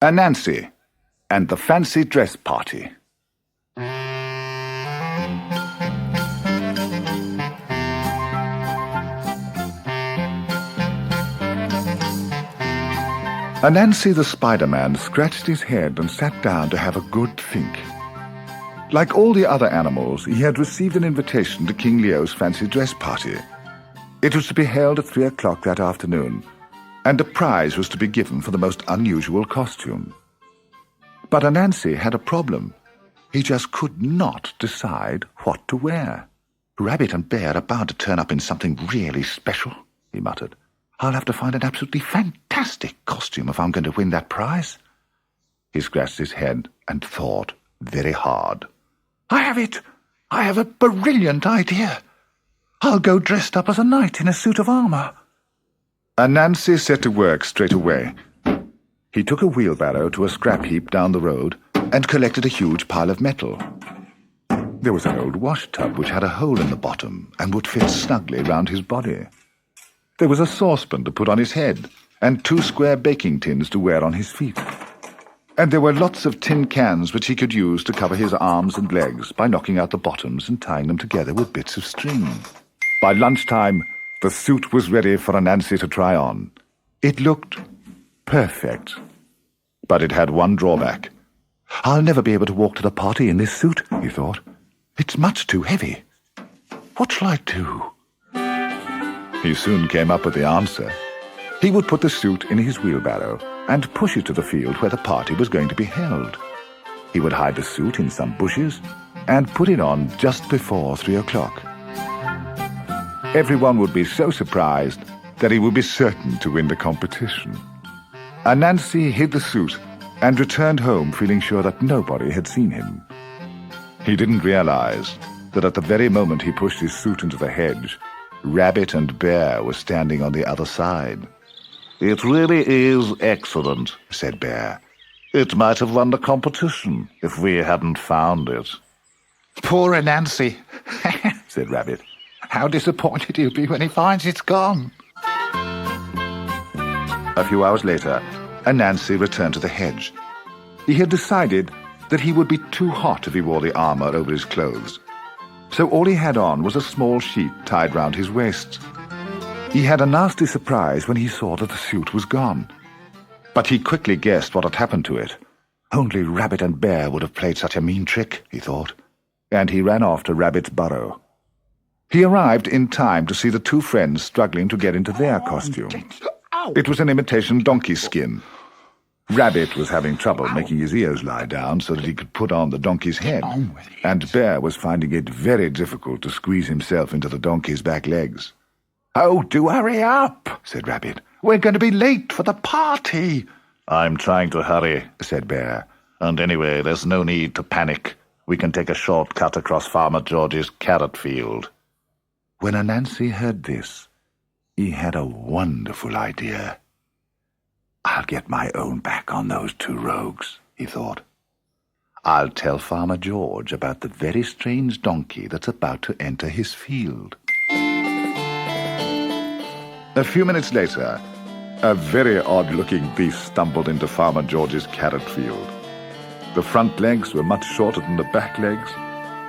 Anansi and the Fancy Dress Party. Anansi the Spider-Man scratched his head and sat down to have a good think. Like all the other animals, he had received an invitation to King Leo's fancy dress party. It was to be held at 3 o'clock that afternoon, and a prize was to be given for the most unusual costume. But Anansi had a problem. He just could not decide what to wear. "Rabbit and Bear are bound to turn up in something really special," he muttered. "I'll have to find an absolutely fantastic costume if I'm going to win that prize." He scratched his head and thought very hard. "I have it! I have a brilliant idea! I'll go dressed up as a knight in a suit of armour." Anansi set to work straight away. He took a wheelbarrow to a scrap heap down the road and collected a huge pile of metal. There was an old wash tub which had a hole in the bottom and would fit snugly round his body. There was a saucepan to put on his head, and 2 square baking tins to wear on his feet. And there were lots of tin cans which he could use to cover his arms and legs by knocking out the bottoms and tying them together with bits of string. By lunchtime, the suit was ready for Anansi to try on. It looked perfect. But it had one drawback. "I'll never be able to walk to the party in this suit," he thought. "It's much too heavy. What shall I do?" He soon came up with the answer. He would put the suit in his wheelbarrow and push it to the field where the party was going to be held. He would hide the suit in some bushes and put it on just before 3 o'clock. Everyone would be so surprised that he would be certain to win the competition. Anansi hid the suit and returned home feeling sure that nobody had seen him. He didn't realize that at the very moment he pushed his suit into the hedge, Rabbit and Bear were standing on the other side. "It really is excellent," said Bear. "It might have won the competition if we hadn't found it." "Poor Anansi," said Rabbit. "How disappointed he'll be when he finds it's gone." A few hours later, Anansi returned to the hedge. He had decided that he would be too hot if he wore the armour over his clothes. So all he had on was a small sheet tied round his waist. He had a nasty surprise when he saw that the suit was gone. But he quickly guessed what had happened to it. Only Rabbit and Bear would have played such a mean trick, he thought, and he ran off to Rabbit's burrow. He arrived in time to see the 2 friends struggling to get into their costume. It was an imitation donkey skin. Rabbit was having trouble making his ears lie down so that he could put on the donkey's head, and Bear was finding it very difficult to squeeze himself into the donkey's back legs. "Oh, do hurry up," said Rabbit. "We're going to be late for the party." "I'm trying to hurry," said Bear. "And anyway, there's no need to panic. We can take a shortcut across Farmer George's carrot field." When Anansi heard this, he had a wonderful idea. "I'll get my own back on those 2 rogues," he thought. "I'll tell Farmer George about the very strange donkey that's about to enter his field." A few minutes later, a very odd-looking beast stumbled into Farmer George's carrot field. The front legs were much shorter than the back legs,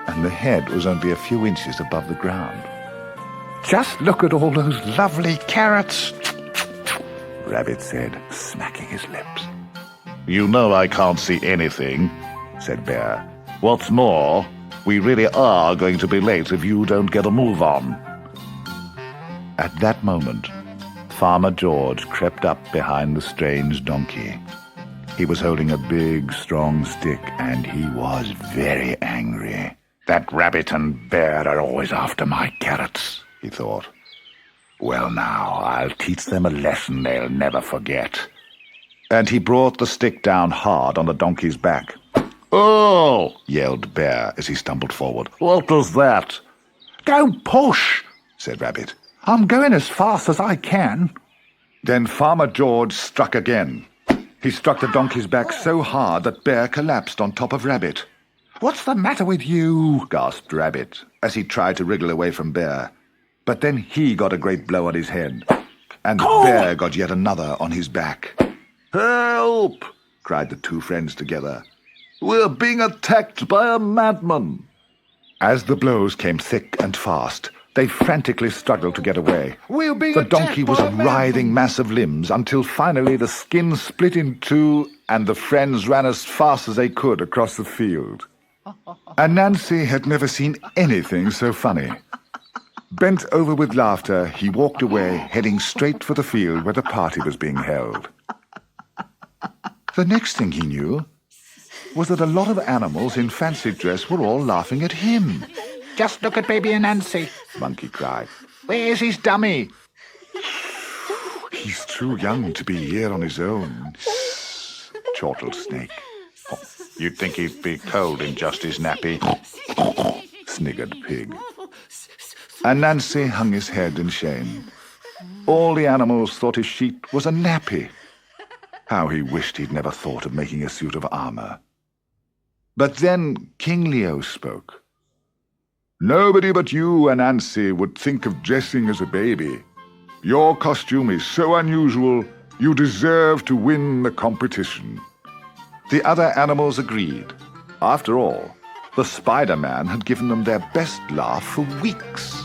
and the head was only a few inches above the ground. "Just look at all those lovely carrots," Rabbit said, smacking his lips. "You know I can't see anything," said Bear. "What's more, we really are going to be late if you don't get a move on." At that moment, Farmer George crept up behind the strange donkey. He was holding a big, strong stick, and he was very angry. "That Rabbit and Bear are always after my carrots," he thought. "Well, now, I'll teach them a lesson they'll never forget." And he brought the stick down hard on the donkey's back. "Oh!" yelled Bear as he stumbled forward. "What was that?" "Don't push," said Rabbit. "I'm going as fast as I can." Then Farmer George struck again. He struck the donkey's back so hard that Bear collapsed on top of Rabbit. "What's the matter with you?" gasped Rabbit as he tried to wriggle away from Bear. But then he got a great blow on his head, and Bear got yet another on his back. "Help! cried the two friends together. "We're being attacked by a madman." As the blows came thick and fast, they frantically struggled to get away. The donkey was a writhing mass of limbs until finally the skin split in two and the friends ran as fast as they could across the field. Anansi had never seen anything so funny. Bent over with laughter, he walked away, heading straight for the field where the party was being held. The next thing he knew was that a lot of animals in fancy dress were all laughing at him. Just look at baby Anansi, Monkey cried. Where's his dummy? He's too young to be here on his own, chortled Snake. You'd think he'd be cold in just his nappy, sniggered Pig. Anansi hung his head in shame. All the animals thought his sheet was a nappy. How he wished he'd never thought of making a suit of armor. But then King Leo spoke. "Nobody but you, Anansi, would think of dressing as a baby. Your costume is so unusual, you deserve to win the competition." The other animals agreed. After all, the Spider-Man had given them their best laugh for weeks.